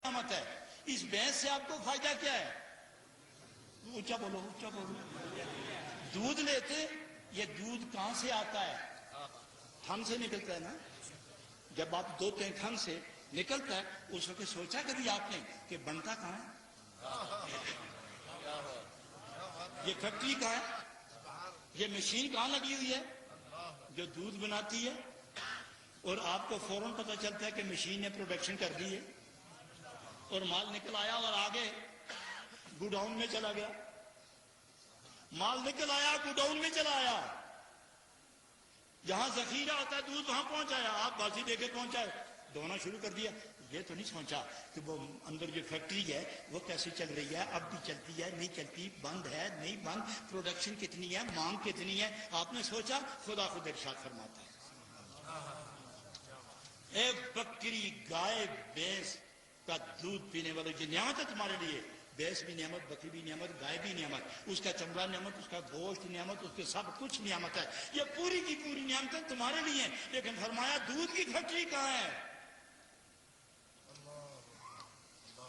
نعمت ہے. اس بھینس سے آپ کو فائدہ کیا ہے؟ اونچا بولو اونچا بولو. دودھ لیتے، یہ دودھ کہاں سے آتا ہے؟ تھن سے نکلتا ہے نا. جب آپ دو تین تھن سے نکلتا ہے اس وقت سوچا کبھی آپ نے کہ بنتا کہاں ہے؟ یہ فیکٹری کہاں ہے؟ یہ مشین کہاں لگی ہوئی ہے جو دودھ بناتی ہے؟ اور آپ کو فوراً پتہ چلتا ہے کہ مشین نے پروڈکشن کر دی ہے اور مال نکل آیا اور آگے گوڈاؤن میں چلا گیا. مال نکل آیا گوڈاؤن میں چلا آیا. جہاں ذخیرہ ہوتا ہے دودھ وہاں پہنچایا. آپ بازی دے کے پہنچائے، دھونا شروع کر دیا. یہ تو نہیں سوچا کہ وہ اندر جو فیکٹری ہے وہ کیسے چل رہی ہے، اب بھی چلتی ہے نہیں چلتی، بند ہے نہیں بند، پروڈکشن کتنی ہے، مانگ کتنی ہے. آپ نے سوچا خدا خود ارشاد فرماتا ہے اے بکری گائے بھینس کا دودھ پینے والے جو نعمت ہے تمہارے لیے، بھینس بھی نعمت، بکری بھی نعمت، گائے بھی نعمت، اس کا چمڑا نعمت، اس کا گوشت نعمت، اس کے سب کچھ نعمت ہے. یہ پوری کی پوری نعمتیں تمہارے لیے ہیں. لیکن فرمایا دودھ کی فیکٹری کہاں ہے؟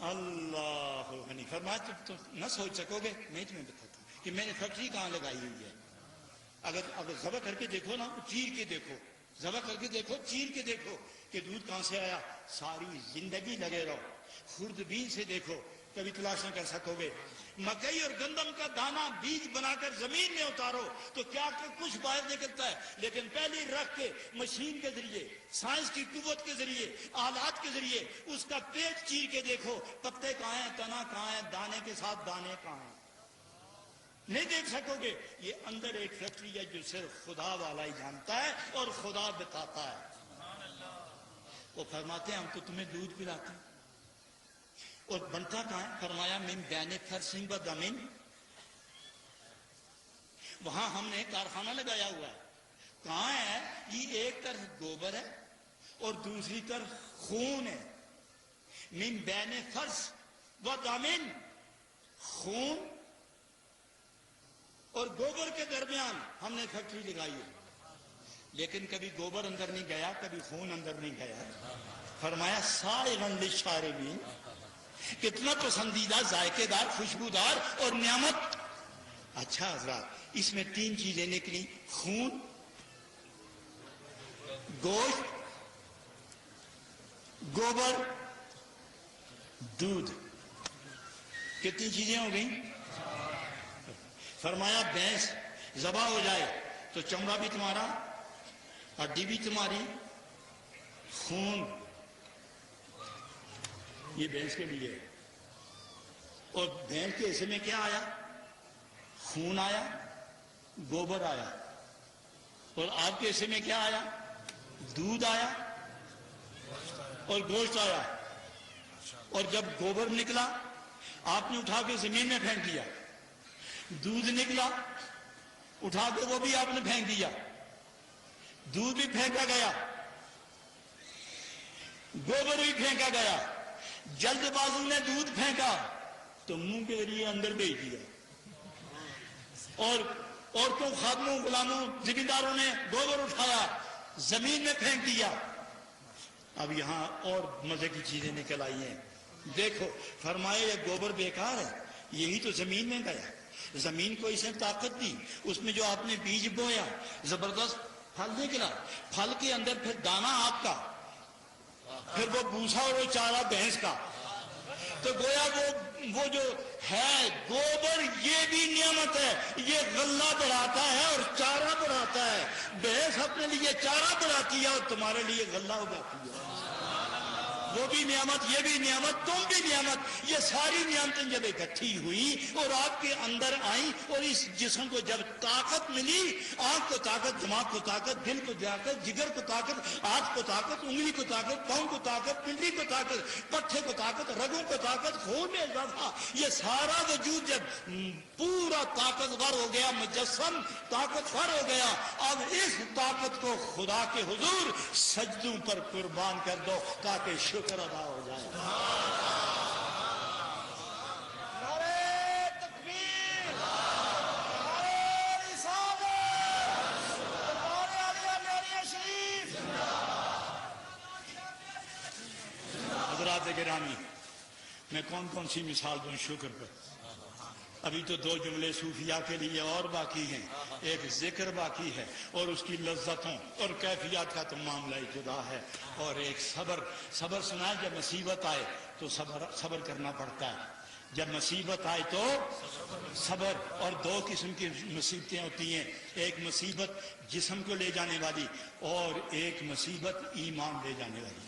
اللہ غنی. فرمایا تم نہ سوچ سکو گے، میں تمہیں بتاتا ہوں کہ میں نے فیکٹری کہاں لگائی ہوئی ہے. اگر ذبح کر کے دیکھو نا، چیر کے دیکھو، ذبح کر کے دیکھو، چیر کے دیکھو کہ دودھ کہاں سے آیا. ساری زندگی لگے رہو، خوردبین سے دیکھو، کبھی تلاش نہ کر سکو گے. مکئی اور گندم کا دانہ بیج بنا کر زمین میں اتارو تو کیا کچھ باہر نکلتا ہے. لیکن پہلے رکھ کے مشین کے ذریعے، سائنس کی قوت کے ذریعے، آلات کے ذریعے اس کا پیٹ چیر کے دیکھو، پتے کہاں ہیں، تنا کہاں ہے، دانے کے ساتھ دانے کہاں ہیں، نہیں دیکھ سکو گے. یہ اندر ایک فیکٹری ہے جو صرف خدا والا ہی جانتا ہے اور خدا بتاتا ہے. وہ فرماتے ہیں ہم تو تمہیں دودھ پلاتے ہیں. اور بنتا کہاں ہے؟ فرمایا من بین فرث و دم. وہاں ہم نے کارخانہ لگایا ہوا ہے. کہاں ہے؟ یہ ایک طرف گوبر ہے اور دوسری طرف خون ہے. من بین فرث و دم، خون اور گوبر کے درمیان ہم نے فیکٹری لگائی ہے. لیکن کبھی گوبر اندر نہیں گیا، کبھی خون اندر نہیں گیا. فرمایا سائغن للشاربین، کتنا پسندیدہ، ذائقے دار، خوشبودار اور نعمت. اچھا حضرات، اس میں تین چیزیں نکلی: خون، گوشت، گوبر، دودھ. کتنی چیزیں ہو گئیں؟ فرمایا بھینس ذبح ہو جائے تو چمڑا بھی تمہارا، ہڈی بھی تمہاری، خون یہ بھینس کے لیے. اور بھینس کے حصے میں کیا آیا؟ خون آیا، گوبر آیا. اور آپ کے حصے میں کیا آیا؟ دودھ آیا اور گوشت آیا. اور جب گوبر نکلا آپ نے اٹھا کے زمین میں پھینک دیا. دودھ نکلا اٹھا کے وہ بھی آپ نے پھینک دیا. دودھ بھی پھینکا گیا، گوبر بھی پھینکا گیا. جلد بازو نے دودھ پھینکا تو منہ کے ذریعے اندر بھیج دیا. اور عورتوں، خادموں، غلاموں، زمینداروں نے گوبر اٹھایا زمین میں پھینک دیا. اب یہاں اور مزے کی چیزیں نکل آئی ہیں. دیکھو فرمایا یہ گوبر بیکار ہے، یہی تو زمین میں گیا. زمین کو اسے طاقت دی، اس میں جو آپ نے بیج بویا زبردست پھل نکلا. پھل کے اندر پھر دانا آپ کا، پھر وہ بھوسا اور وہ چارہ بھینس کا. تو گویا وہ جو ہے گوبر یہ بھی نعمت ہے. یہ غلہ بڑھاتا ہے اور چارہ بڑھاتا ہے. بھینس اپنے لیے چارہ بڑھاتی ہے اور تمہارے لیے غلہ اگاتی ہے. وہ بھی نعمت، یہ بھی نعمت، تم بھی نعمت. یہ ساری نعمتیں جب اکٹھی ہوئی اور آپ کے اندر آئیں اور اس جسم کو جب طاقت ملی، آنکھ کو طاقت، دماغ کو طاقت، دل کو طاقت، جگر کو طاقت، ہاتھ کو طاقت، انگلی کو طاقت، پاؤں کو طاقت، پنڈلی کو طاقت، پٹھے کو طاقت، رگوں کو طاقت، خون میں اضافہ، یہ سارا وجود جب پورا طاقتور ہو گیا، مجسم طاقتور ہو گیا. اب اس طاقت کو خدا کے حضور سجدوں پر قربان کر دو تاکہ شکر ادا ہو جائے. نعرہ تکبیر، نعرہ رسالت، دربار عالیہ میاں شریف. حضرات گرامی، میں کون کون سی مثال دوں شکر پر؟ ابھی تو 2 جملے صوفیاء کے لیے اور باقی ہیں، ایک ذکر باقی ہے اور اس کی لذتوں اور کیفیات کا تو معاملہ ہی جدا ہے، اور ایک صبر سنا ہے، جب مصیبت آئے تو صبر کرنا پڑتا ہے، جب مصیبت آئے تو صبر۔ اور 2 قسم کی مصیبتیں ہوتی ہیں، ایک مصیبت جسم کو لے جانے والی اور ایک مصیبت ایمان لے جانے والی۔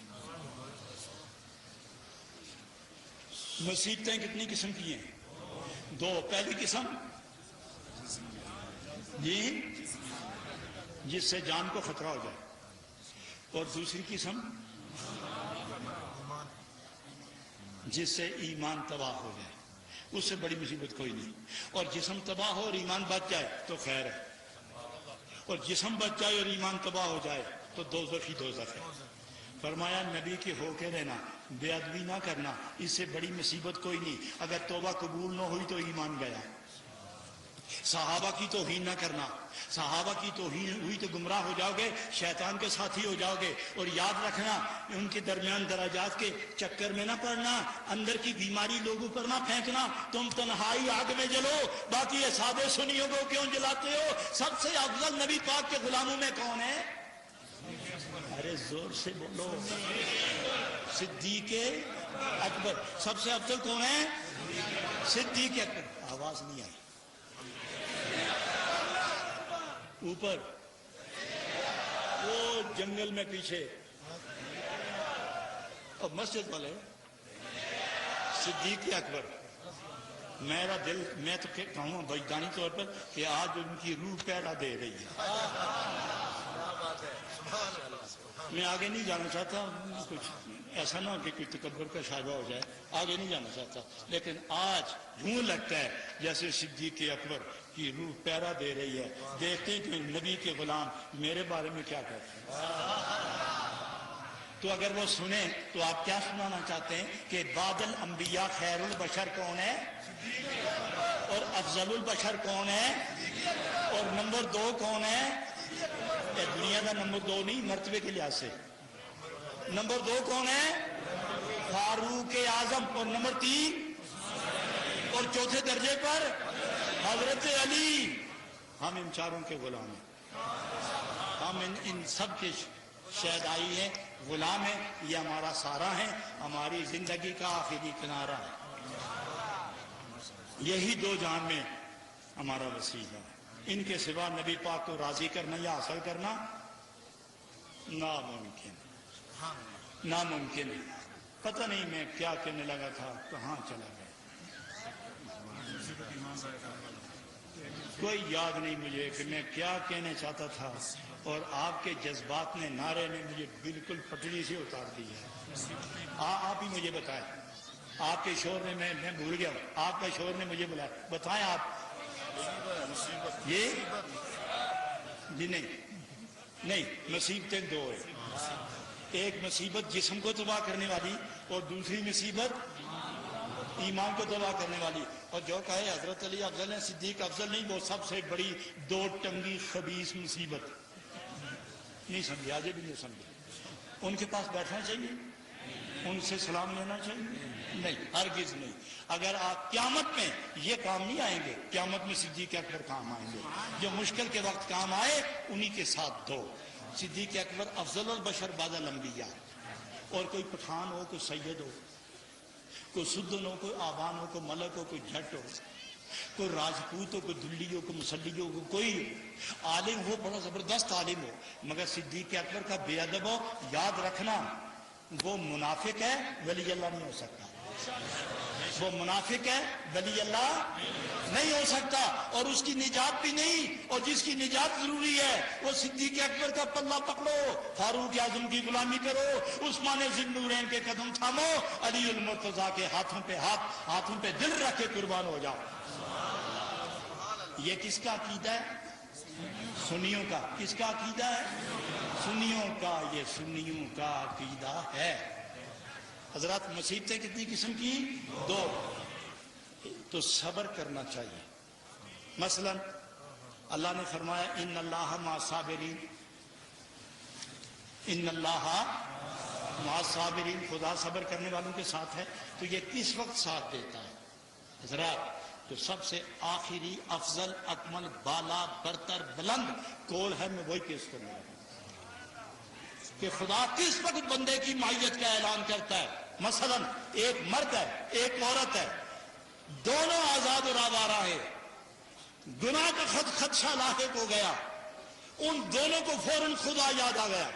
مصیبتیں کتنی قسم کی ہیں؟ 2۔ پہلی قسم جی جس سے جان کو خطرہ ہو جائے، اور دوسری قسم جس سے ایمان تباہ ہو جائے، اس سے بڑی مصیبت کوئی نہیں۔ اور جسم تباہ ہو اور ایمان بچ جائے تو خیر ہے، اور جسم بچ جائے اور ایمان تباہ ہو جائے تو دوزخ ہی دوزخ ہے۔ فرمایا نبی کے ہو کے رہنا، بے ادبی نہ کرنا، اس سے بڑی مصیبت کوئی نہیں۔ اگر توبہ قبول نہ ہوئی تو ایمان گیا۔ صحابہ کی توہین نہ کرنا، صحابہ کی توہین ہوئی تو گمراہ ہو جاؤ گے، شیطان کے ساتھی ہو جاؤ گے۔ اور یاد رکھنا ان کے درمیان درجات کے چکر میں نہ پڑنا، اندر کی بیماری لوگوں پر نہ پھینکنا۔ تم تنہائی آگ میں جلو، باقی یہ سادے سنیوں کو کیوں جلاتے ہو؟ سب سے افضل نبی پاک کے غلاموں میں کون ہے؟ ارے زور سے بولو، صدیق اکبر۔ سب سے افضل کون ہے؟ صدیق اکبر۔ آواز نہیں آئی اوپر، وہ جنگل میں پیچھے، اور مسجد والے صدیق اکبر۔ میرا دل، میں تو کہوں وجدانی طور پر کہ آج ان کی روح پیدا دے رہی ہے۔ میں آگے نہیں جانا چاہتا، کچھ ایسا نہ ہو کہ کوئی تکبر کا شائبہ ہو جائے، آگے نہیں جانا چاہتا، لیکن آج یوں لگتا ہے جیسے صدیق اکبر کی روح پیرا دے رہی ہے۔ دیکھتے ہیں کہ نبی کے غلام میرے بارے میں کیا کہتے ہیں۔ تو اگر وہ سنیں تو آپ کیا سنانا چاہتے ہیں کہ بعد الانبیاء خیر البشر کون ہے؟ اور افضل البشر کون ہے؟ اور نمبر 2 کون ہے؟ دنیا کا نمبر 2 نہیں، مرتبے کے لحاظ سے نمبر 2 کون ہے؟ فاروق اعظم۔ اور نمبر 3 اور چوتھے درجے پر حضرت علی۔ ہم ان چاروں کے غلام ہیں، ہم ان سب کے شہدائی ہیں، غلام ہیں۔ یہ ہمارا سارا ہے، ہماری زندگی کا آخری کنارہ ہے۔ یہی 2 جان میں ہمارا وسیلہ ہے۔ ان کے سوا نبی پاک کو راضی کرنا یا حاصل کرنا ناممکن، ناممکن ہے۔ پتہ نہیں میں کیا کہنے لگا تھا، کہاں چلا گیا، کوئی یاد نہیں مجھے کہ میں کیا کہنے چاہتا تھا، اور آپ کے جذبات نے، نعرے نے مجھے بالکل پٹڑی سے اتار دی ہے۔ آپ ہی مجھے بتائیں، آپ کے شور نے، میں بھول گیا ہوں، آپ کا شور نے مجھے بلایا، بتائیں آپ۔ یہ جی نہیں، مصیبتیں 2 ہیں، ایک مصیبت جسم کو تباہ کرنے والی اور دوسری مصیبت ایمان کو تباہ کرنے والی۔ اور جو کہے حضرت علی افضل ہے، صدیق افضل نہیں، وہ سب سے بڑی 2 ٹنگی خبیث مصیبت۔ نہیں سمجھے، آج بھی نہیں سمجھے۔ ان کے پاس بیٹھنا چاہیے، ان سے سلام لینا چاہیے؟ نہیں، ہرگز نہیں۔ اگر آپ قیامت میں یہ کام نہیں آئیں گے، قیامت میں صدیق اکبر کام آئیں گے۔ جو مشکل کے وقت کام آئے انہی کے ساتھ دو۔ صدیق اکبر افضل البشر بعد الانبیاء۔ اور کوئی پٹھان ہو، کوئی سید ہو، کوئی سدن ہو، کوئی آبان ہو، کوئی ملک ہو، کوئی جٹ ہو، کوئی راجپوت ہو، کوئی دلی ہو، کوئی مسلی ہو، کوئی عالم ہو، بڑا زبردست عالم ہو، مگر صدیق اکبر کا بے ادب ہو، یاد رکھنا وہ منافق ہے، ولی اللہ نہیں ہو سکتا۔ وہ منافق ہے، ولی اللہ نہیں ہو سکتا، اور اس کی نجات بھی نہیں۔ اور جس کی نجات ضروری ہے وہ صدیق اکبر کا پلہ پکڑو، فاروق اعظم کی غلامی کرو، عثمان ذی النورین کے قدم تھامو، علی المرتضیٰ کے ہاتھوں پہ ہاتھوں پہ دل رکھ کے قربان ہو جاؤ۔ یہ کس کا عقیدہ ہے؟ سنیوں کا۔ کس کا عقیدہ ہے؟ سنیوں کا۔ یہ سنیوں کا عقیدہ ہے۔ حضرات مصیبتیں کتنی قسم کی؟ 2۔ تو صبر کرنا چاہیے۔ مثلا اللہ نے فرمایا ان اللہ مع الصابرین، ان اللہ صابرین، خدا صبر کرنے والوں کے ساتھ ہے. تو یہ کس وقت ساتھ دیتا ہے حضرات؟ تو سب سے آخری افضل اکمل بالا برتر بلند قول ہے، میں وہی پیش کرنے لگا کہ خدا کس وقت بندے کی معیت کا اعلان کرتا ہے. مثلا ایک مرد ہے ایک عورت ہے، دونوں آزاد اور آوارہ ہیں، گناہ کا خدشہ لاحق ہو گیا، ان دونوں کو فوراً خدا یاد آ گیا.